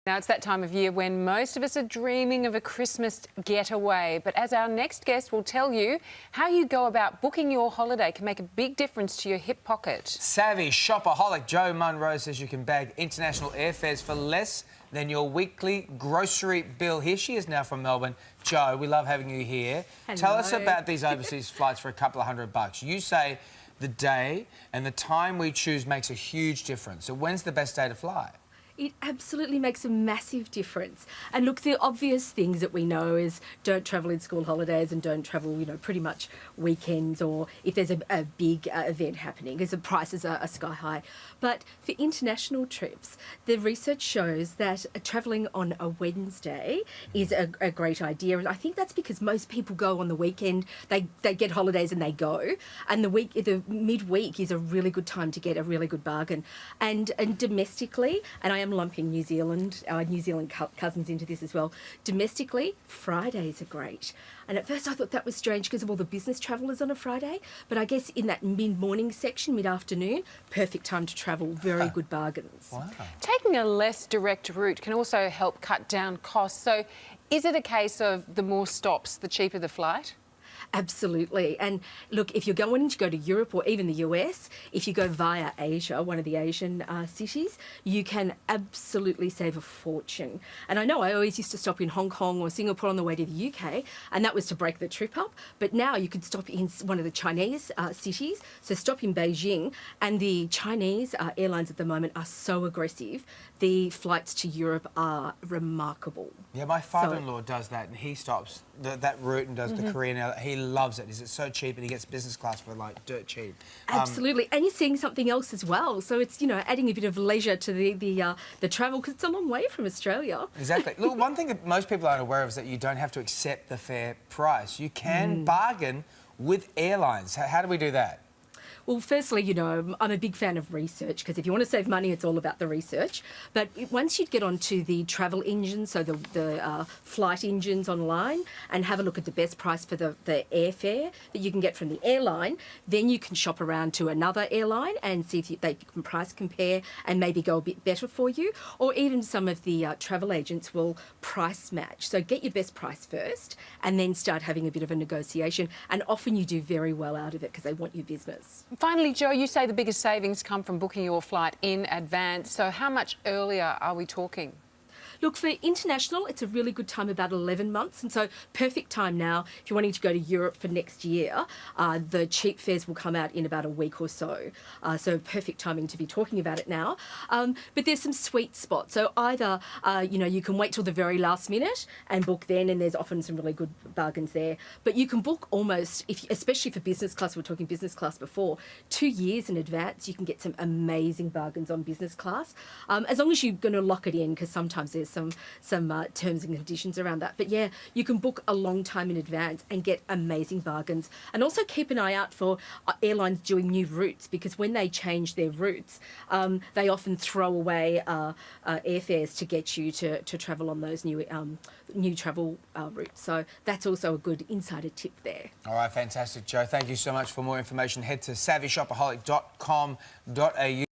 Now, it's that time of year when most of us are dreaming of a Christmas getaway. But as our next guest will tell you, how you go about booking your holiday can make a big difference to your hip pocket. Savvy Shopaholic Jo Munro says you can bag international airfares for less than your weekly grocery bill. Here she is now from Melbourne. Jo, we love having you here. Hello. Tell us about these overseas flights for a couple of $100. You say the day and the time we choose makes a huge difference. So when's the best day to fly? It absolutely makes a massive difference. And look, the obvious things that we know is don't travel in school holidays and don't travel, pretty much weekends or if there's a big event happening, because the prices are sky high. But for international trips, the research shows that travelling on a Wednesday is a great idea. And I think that's because most people go on the weekend, they get holidays and they go. And the midweek is a really good time to get a really good bargain. And domestically, and I am lumping New Zealand, our New Zealand cousins into this as well. Domestically, Fridays are great. And at first I thought that was strange because of all the business travellers on a Friday. But I guess in that mid-morning section, mid-afternoon, perfect time to travel, very good bargains. Wow. Taking a less direct route can also help cut down costs. So is it a case of the more stops, the cheaper the flight? Absolutely. And look, if you're going to go to Europe or even the US, if you go via Asia, one of the Asian cities, you can absolutely save a fortune. And I know I always used to stop in Hong Kong or Singapore on the way to the UK, and that was to break the trip up. But now you could stop in one of the Chinese cities. So stop in Beijing, and the Chinese airlines at the moment are so aggressive. The flights to Europe are remarkable. Yeah, my father-in-law does that, and he stops that route and does the Korean airline. He loves it. Is it so cheap, and he gets business class for like dirt cheap. Absolutely, and you're seeing something else as well. So it's adding a bit of leisure to the travel, because it's a long way from Australia. Exactly. Look, one thing that most people aren't aware of is that you don't have to accept the fair price. You can bargain with airlines. How do we do that? Well, firstly, I'm a big fan of research, because if you want to save money, it's all about the research. But once you get onto the travel engines, so the flight engines online, and have a look at the best price for the airfare that you can get from the airline, then you can shop around to another airline and see if they can price compare and maybe go a bit better for you. Or even some of the travel agents will price match. So get your best price first and then start having a bit of a negotiation. And often you do very well out of it because they want your business. Finally, Jo, you say the biggest savings come from booking your flight in advance. So how much earlier are we talking? Look, for international, it's a really good time, about 11 months. And so perfect time now. If you're wanting to go to Europe for next year, the cheap fares will come out in about a week or so. So perfect timing to be talking about it now. But there's some sweet spots. So either, you can wait till the very last minute and book then, and there's often some really good bargains there. But you can book almost, especially for business class, we were talking business class before, 2 years in advance, you can get some amazing bargains on business class. As long as you're going to lock it in, because sometimes there's some terms and conditions around that. But yeah, you can book a long time in advance and get amazing bargains. And also keep an eye out for airlines doing new routes, because when they change their routes, they often throw away airfares to get you to travel on those new travel routes. So that's also a good insider tip there. All right, fantastic, Jo. Thank you so much. For more information, head to savvyshopaholic.com.au.